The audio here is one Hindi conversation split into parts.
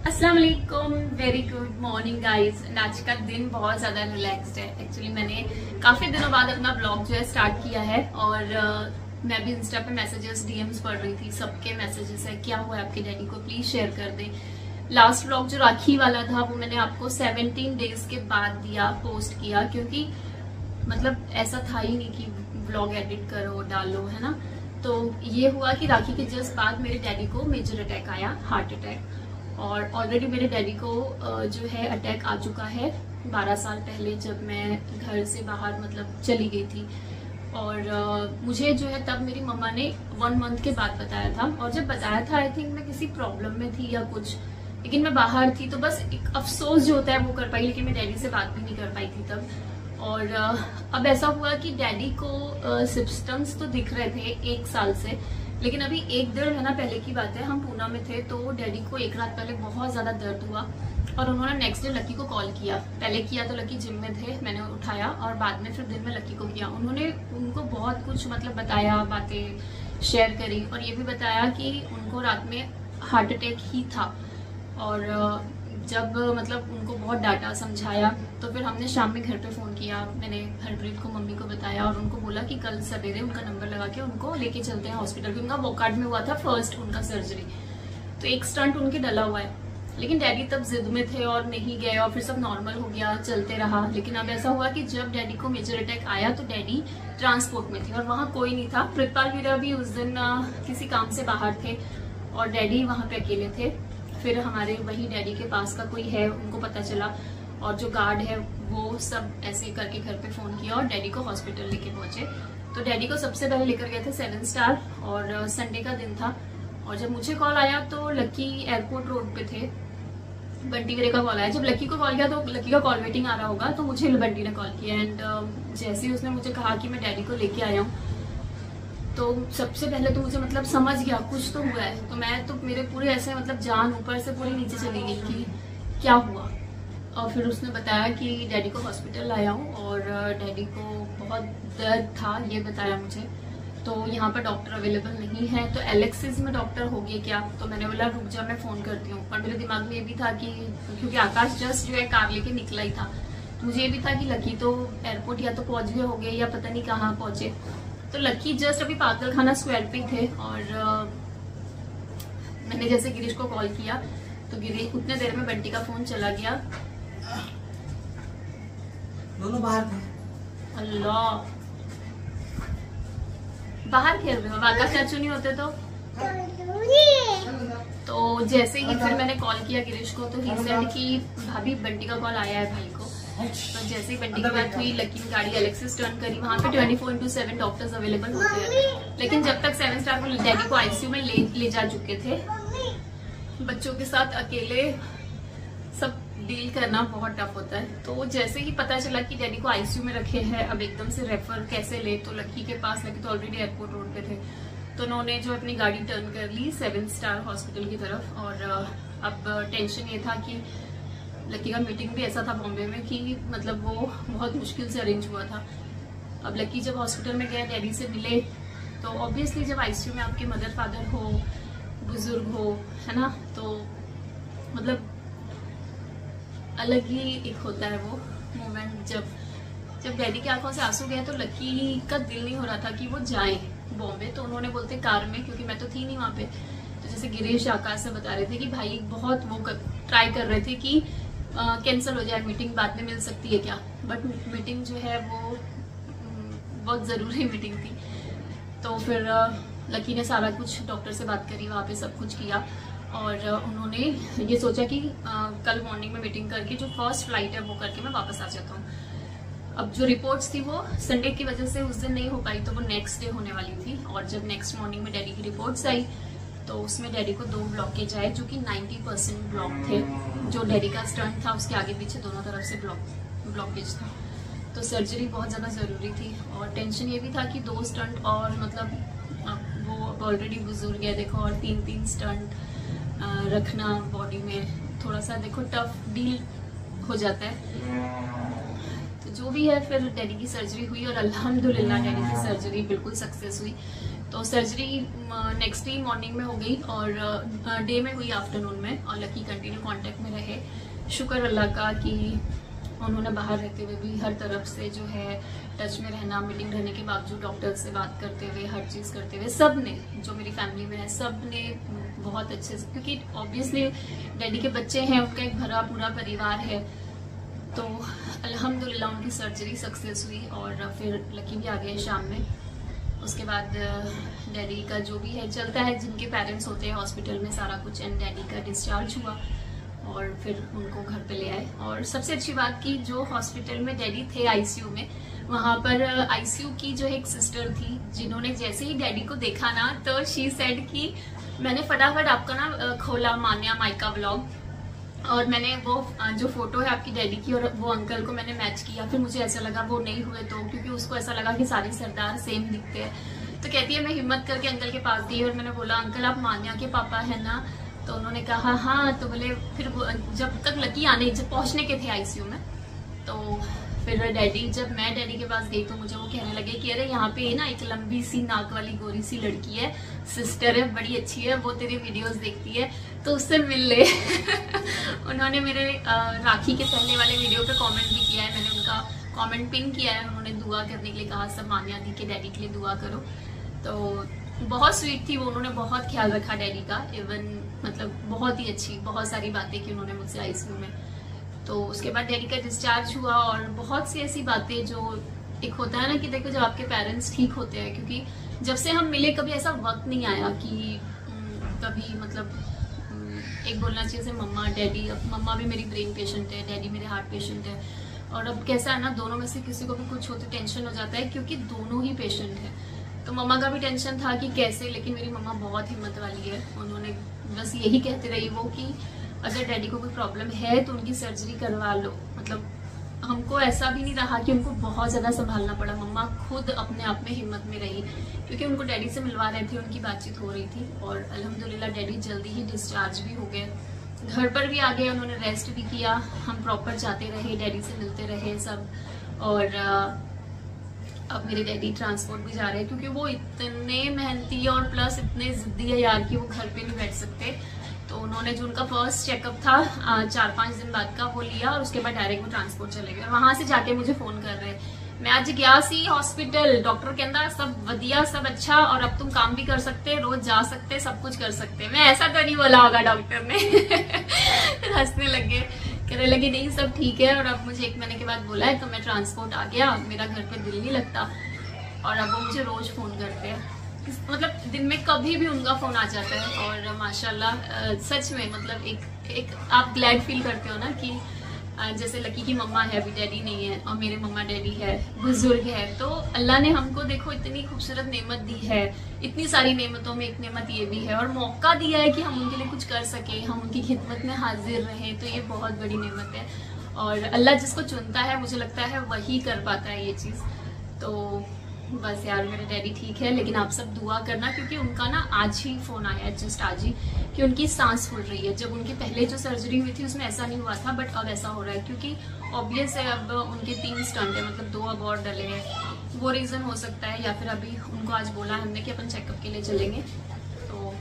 अस्सलाम वालेकुम, वेरी गुड मॉर्निंग गाइस। आज का दिन बहुत ज्यादा रिलैक्स्ड है। एक्चुअली मैंने काफी दिनों बाद अपना ब्लॉग जो है स्टार्ट किया है और मैं भी इंस्टा पे मैसेजेस डीएम्स पढ़ रही थी। सबके मैसेजेस है क्या हुआ आपके डैडी को, प्लीज शेयर कर दे। लास्ट ब्लॉग जो राखी वाला था वो मैंने आपको 17 डेज के बाद दिया, पोस्ट किया, क्योंकि मतलब ऐसा था ही नहीं कि ब्लॉग एडिट करो डालो, है ना। तो ये हुआ कि राखी के जस्ट बाद मेरे डैडी को मेजर अटैक आया, हार्ट अटैक। और ऑलरेडी मेरे डैडी को जो है अटैक आ चुका है 12 साल पहले, जब मैं घर से बाहर मतलब चली गई थी। और मुझे जो है तब मेरी मम्मा ने 1 मंथ के बाद बताया था। और जब बताया था आई थिंक मैं किसी प्रॉब्लम में थी या कुछ, लेकिन मैं बाहर थी तो बस एक अफसोस जो होता है वो कर पाई, लेकिन मैं डैडी से बात भी नहीं कर पाई थी तब। और अब ऐसा हुआ कि डैडी को सिम्पटम्स तो दिख रहे थे 1 साल से, लेकिन अभी 1-1.5 महीना पहले की बात है, हम पूना में थे तो डैडी को एक रात पहले बहुत ज्यादा दर्द हुआ और उन्होंने नेक्स्ट डे लकी को कॉल किया। पहले किया तो लकी जिम में थे, मैंने उठाया और बाद में फिर दिन में लकी को किया। उन्होंने उनको बहुत कुछ मतलब बताया, बातें शेयर करी और ये भी बताया कि उनको रात में हार्ट अटैक ही था। और जब मतलब उनको बहुत डांटा, समझाया, तो फिर हमने शाम में घर पे फोन किया। मैंने हरप्रीत को, मम्मी को बताया और उनको बोला कि कल सवेरे उनका नंबर लगा के उनको लेके चलते हैं हॉस्पिटल, क्योंकि उनका वॉकआउट में हुआ था फर्स्ट उनका सर्जरी, तो एक स्टंट उनके डला हुआ है। लेकिन डैडी तब जिद में थे और नहीं गए और फिर सब नॉर्मल हो गया, चलते रहा। लेकिन अब ऐसा हुआ कि जब डैडी को मेजर अटैक आया तो डैडी ट्रांसपोर्ट में थे और वहां कोई नहीं था। प्रितपाल वीरा भी उस दिन किसी काम से बाहर थे और डैडी वहां पे अकेले थे। फिर हमारे वही डैडी के पास का कोई है, उनको पता चला और जो गार्ड है वो सब ऐसे करके घर पे फोन किया और डैडी को हॉस्पिटल लेके पहुंचे। तो डैडी को सबसे पहले लेकर गए थे 7 स्टार और संडे का दिन था। और जब मुझे कॉल आया तो लकी एयरपोर्ट रोड पे थे, बंटी वीरे का कॉल आया। जब लकी को कॉल किया तो लकी का कॉल वेटिंग आ रहा होगा, तो मुझे बंटी ने कॉल किया एंड जैसे ही उसने मुझे कहा कि मैं डैडी को लेके आया हूँ, तो सबसे पहले तो मुझे मतलब समझ गया कुछ तो हुआ है। तो मैं तो मेरे पूरे ऐसे मतलब जान ऊपर से पूरी नीचे चली गई कि क्या हुआ। और फिर उसने बताया कि डैडी को हॉस्पिटल लाया हूँ और डैडी को बहुत दर्द था, ये बताया मुझे। तो यहाँ पर डॉक्टर अवेलेबल नहीं है, तो एलेक्सिस में डॉक्टर होगी क्या? तो मैंने बोला रुक जा, मैं फोन करती हूँ। और मेरे दिमाग में ये भी था कि क्योंकि आकाश जस्ट जो है कार लेके निकला ही था, मुझे ये भी था कि लकी तो एयरपोर्ट या तो पहुंच गए होंगे या पता नहीं कहाँ पहुंचे। तो लकी जस्ट अभी पागल खाना स्क्वायर पे थे और मैंने जैसे गिरीश को कॉल किया तो गिरीश उतने देर में बंटी का फोन चला गया। दोनों बाहर थे। अल्लाह, बाहर खेल रहे हो, आकाश चाचू नहीं होते तो जैसे ही फिर मैंने कॉल किया गिरीश को तो ही सेड कि भाभी बंटी का कॉल आया है भाई को। तो जैसे ही बंटी की बात हुई, लकी ने गाड़ी एलेक्सिस टर्न करी। वहां पे 24/7 डॉक्टर्स अवेलेबल होते हैं, लेकिन जब तक 7 स्टार को डैडी को आईसीयू में ले जा चुके थे। बच्चों के साथ अकेले सब डील करना बहुत टफ होता है। तो जैसे ही पता चला कि डैडी को आईसीयू में रखे हैं, अब एकदम से रेफर कैसे ले, तो लकी के पास, लकी तो ऑलरेडी एयरपोर्ट रोड पे थे, तो उन्होंने जो अपनी गाड़ी टर्न कर ली 7 स्टार हॉस्पिटल की तरफ। और अब टेंशन ये था कि लकी का मीटिंग भी ऐसा था बॉम्बे में कि मतलब वो बहुत मुश्किल से अरेंज हुआ था। अब लकी जब हॉस्पिटल में गए, डैडी से मिले, तो ऑब्वियसली जब आईसीयू में आपके मदर फादर हो, बुजुर्ग हो, है ना, तो मतलब अलग ही एक होता है वो मोमेंट। जब डैडी की आंखों से आंसू गए तो लकी का दिल नहीं हो रहा था कि वो जाए बॉम्बे, तो उन्होंने बोलते कार में, क्योंकि मैं तो थी नहीं वहां पे। तो जैसे गिरीश आकाश से बता रहे थे कि भाई बहुत वो ट्राई कर रहे थे कि कैंसिल हो जाए मीटिंग, बाद में मिल सकती है क्या, बट मीटिंग जो है वो बहुत जरूरी मीटिंग थी। तो फिर लकी ने सारा कुछ डॉक्टर से बात करी, वहाँ पे सब कुछ किया और उन्होंने ये सोचा कि कल मॉर्निंग में मीटिंग करके जो फर्स्ट फ्लाइट है वो करके मैं वापस आ जाता हूँ। अब जो रिपोर्ट्स थी वो संडे की वजह से उस दिन नहीं हो पाई, तो वो नेक्स्ट डे होने वाली थी। और जब नेक्स्ट मॉर्निंग में डैडी की रिपोर्ट्स आई तो उसमें डैडी को 2 ब्लॉकेज आए, जो कि 90% ब्लॉक थे। जो डैडी का स्टंट था उसके आगे पीछे दोनों तरफ से ब्लॉकेज था, तो सर्जरी बहुत ज़्यादा ज़रूरी थी। और टेंशन ये भी था कि 2 स्टंट और मतलब वो ऑलरेडी बुजुर्ग है देखो, और 3 स्टंट रखना बॉडी में थोड़ा सा देखो टफ डील हो जाता है। तो जो भी है, फिर डैडी की सर्जरी हुई और अल्हम्दुलिल्लाह डैडी की सर्जरी बिल्कुल सक्सेस हुई। तो सर्जरी नेक्स्ट डे मॉर्निंग में हो गई और डे में हुई आफ्टरनून में, और लकी कंटिन्यू कांटेक्ट शुक्र अल्लाह का कि उन्होंने बाहर रहते हुए भी हर तरफ से जो है टच में रहना, मीटिंग रहने के बावजूद डॉक्टर से बात करते हुए, हर चीज़ करते हुए, सब ने, जो मेरी फैमिली में है, सब ने बहुत अच्छे से, क्योंकि ऑब्वियसली डैडी के बच्चे हैं, उनका एक भरा पूरा परिवार है, तो अल्हम्दुलिल्लाह उनकी सर्जरी सक्सेस हुई और फिर लकी भी आ गए शाम में। उसके बाद डैडी का जो भी है चलता है, जिनके पेरेंट्स होते हैं हॉस्पिटल में सारा कुछ, एंड डैडी का डिस्चार्ज हुआ और फिर उनको घर पे ले आए। और सबसे अच्छी बात की, जो हॉस्पिटल में डैडी थे आईसीयू में, वहां पर आईसीयू की जो एक सिस्टर थी, जिन्होंने जैसे ही डैडी को देखा ना, तो शी सेड कि मैंने फटाफट आपका ना खोला मान्या माइका व्लॉग, और मैंने वो जो फोटो है आपकी डैडी की और वो अंकल को मैंने मैच किया। फिर मुझे ऐसा लगा वो नहीं हुए तो, क्योंकि उसको ऐसा लगा कि सारे सरदार सेम दिखते हैं। तो कहती है मैं हिम्मत करके अंकल के पास गई और मैंने बोला अंकल आप मान्या के पापा है ना? तो उन्होंने कहा हाँ। तो बोले, फिर जब तक लकी आने, जब पहुंचने के थे आईसीयू में, तो फिर डैडी, जब मैं डैडी के पास गई तो मुझे वो कहने लगे कि अरे यहाँ पे ना एक लंबी सी नाक वाली गोरी सी लड़की है, सिस्टर है, बड़ी अच्छी है, वो तेरी वीडियोस देखती है, तो उससे मिल ले। उन्होंने मेरे राखी के पहले वाले वीडियो पे कमेंट भी किया है, मैंने उनका कमेंट पिन किया है। उन्होंने दुआ करने के लिए कहा, सब मान्या दी के डैडी के लिए दुआ करो। तो बहुत स्वीट थी वो, उन्होंने बहुत ख्याल रखा डैडी का, इवन मतलब बहुत ही अच्छी, बहुत सारी बातें की उन्होंने मुझसे आईसीयू में। तो उसके बाद डैडी का डिस्चार्ज हुआ और बहुत सी ऐसी बातें जो एक होता है ना कि देखो जब आपके पेरेंट्स ठीक होते हैं, क्योंकि जब से हम मिले कभी ऐसा वक्त नहीं आया कि कभी मतलब एक बोलना चाहिए से मम्मा डैडी, अब मम्मा भी मेरी ब्रेन पेशेंट है, डैडी मेरे हार्ट पेशेंट है, और अब कैसा है ना, दोनों में से किसी को भी कुछ होते टेंशन हो जाता है, क्योंकि दोनों ही पेशेंट है। तो मम्मा का भी टेंशन था कि कैसे, लेकिन मेरी मम्मा बहुत हिम्मत वाली है, उन्होंने बस यही कहते रही वो कि अगर डैडी को कोई प्रॉब्लम है तो उनकी सर्जरी करवा लो। मतलब हमको ऐसा भी नहीं रहा कि उनको बहुत ज्यादा संभालना पड़ा, मम्मा खुद अपने आप में हिम्मत में रही, क्योंकि उनको डैडी से मिलवा रहे थे, उनकी बातचीत हो रही थी, और अल्हम्दुलिल्लाह डैडी जल्दी ही डिस्चार्ज भी हो गए, घर पर भी आ गए, उन्होंने रेस्ट भी किया, हम प्रॉपर जाते रहे, डैडी से मिलते रहे सब। और अब मेरे डैडी ट्रांसपोर्ट भी जा रहे हैं, क्योंकि वो इतने मेहनती और प्लस इतने जिद्दी है यार कि वो घर पे नहीं बैठ सकते। तो उन्होंने जो उनका फर्स्ट चेकअप था 4-5 दिन बाद का, वो लिया और उसके बाद डायरेक्ट वो ट्रांसपोर्ट चले गए। वहां से जाके मुझे फोन कर रहे हैं, मैं आज गया सी हॉस्पिटल, डॉक्टर कहता सब वधिया सब अच्छा, और अब तुम काम भी कर सकते, रोज जा सकते, सब कुछ कर सकते। मैं ऐसा तो नहीं बोला होगा डॉक्टर ने। हंसने लगे, कहने लगे नहीं सब ठीक है, और अब मुझे 1 महीने के बाद बोला है तो मैं ट्रांसपोर्ट आ गया, मेरा घर पे दिल नहीं लगता, और अब वो मुझे रोज फोन करते हैं, मतलब दिन में कभी भी उनका फोन आ जाता है। और माशाल्लाह सच में मतलब एक आप ग्लैड फील करते हो ना कि जैसे लकी की मम्मा है, अभी डैडी नहीं है, और मेरे मम्मा डैडी है, बुजुर्ग है, तो अल्लाह ने हमको देखो इतनी खूबसूरत नेमत दी है, इतनी सारी नेमतों में एक नेमत ये भी है, और मौका दिया है कि हम उनके लिए कुछ कर सके, हम उनकी खिदमत में हाजिर रहे, तो ये बहुत बड़ी नेमत है। और अल्लाह जिसको चुनता है मुझे लगता है वही कर पाता है ये चीज। तो बस यार मेरे डैडी ठीक है, लेकिन आप सब दुआ करना, क्योंकि उनका ना आज ही फोन आया, जस्ट आज ही, कि उनकी सांस फूल रही है। जब उनकी पहले जो सर्जरी हुई थी उसमें ऐसा नहीं हुआ था, बट अब ऐसा हो रहा है, क्योंकि ऑब्वियस है अब उनके 3 स्टंट है, मतलब 2 अब और डले हैं, वो रीजन हो सकता है, या फिर अभी उनको आज बोला हमने कि अपन चेकअप के लिए चलेंगे। तो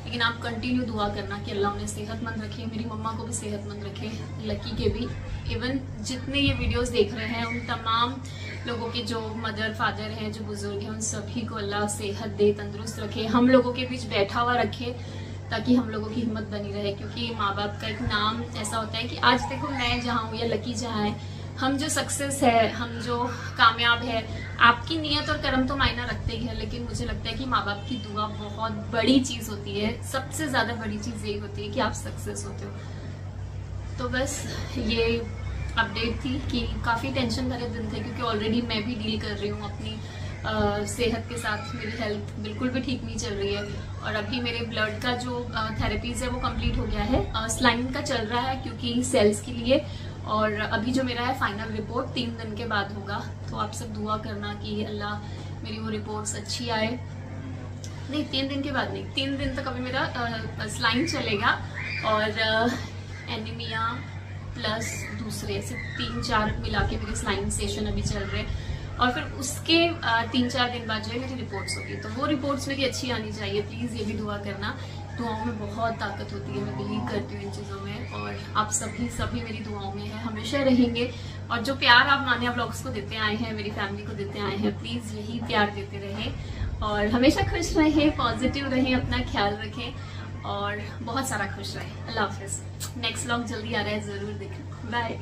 लेकिन आप कंटिन्यू दुआ करना कि अल्लाह उन्हें सेहतमंद रखे, मेरी मम्मा को भी सेहतमंद रखे, लकी के भी, इवन जितने ये वीडियोस देख रहे हैं उन तमाम लोगों के जो मदर फादर हैं, जो बुजुर्ग हैं, उन सभी को अल्लाह सेहत दे, तंदुरुस्त रखे, हम लोगों के बीच बैठा हुआ रखे, ताकि हम लोगों की हिम्मत बनी रहे। क्योंकि माँ बाप का एक नाम ऐसा होता है कि आज देखो मैं जहाँ हूँ या लकी जहाँ है, हम जो सक्सेस है, हम जो कामयाब है, आपकी नीयत और कर्म तो मायना रखते ही है, लेकिन मुझे लगता है कि माँ बाप की दुआ बहुत बड़ी चीज होती है, सबसे ज्यादा बड़ी चीज यही होती है कि आप सक्सेस होते हो। तो बस ये अपडेट थी कि काफ़ी टेंशन भरे दिन थे, क्योंकि ऑलरेडी मैं भी डील कर रही हूँ अपनी सेहत के साथ, मेरी हेल्थ बिल्कुल भी ठीक नहीं चल रही है, और अभी मेरे ब्लड का जो थेरेपीज है वो कंप्लीट हो गया है, स्लाइन का चल रहा है क्योंकि सेल्स के लिए, और अभी जो मेरा है फाइनल रिपोर्ट 3 दिन के बाद होगा। तो आप सब दुआ करना कि अल्लाह मेरी वो रिपोर्ट्स अच्छी आए। नहीं 3 दिन के बाद नहीं, 3 दिन तक अभी मेरा स्लाइन चलेगा, और एनीमिया प्लस दूसरे ऐसे 3-4 मिला के मेरे स्लाइन सेशन अभी चल रहे हैं, और फिर उसके 3-4 दिन बाद जो है मेरी रिपोर्ट्स होगी, तो वो रिपोर्ट्स मेरी अच्छी आनी चाहिए। प्लीज़ ये भी दुआ करना, दुआओं में बहुत ताकत होती है, मैं बिलीव करती हूँ इन चीज़ों में, और आप सभी मेरी दुआओं में हैं, हमेशा रहेंगे। और जो प्यार आप नानिया ब्लॉग्स को देते आए हैं, मेरी फैमिली को देते आए हैं, प्लीज यही प्यार देते रहें और हमेशा खुश रहें, पॉजिटिव रहें, अपना ख्याल रखें और बहुत सारा खुश रहें। अल्लाह हाफिज। नेक्स्ट व्लॉग जल्दी आ रहा है, जरूर देखें। बाय।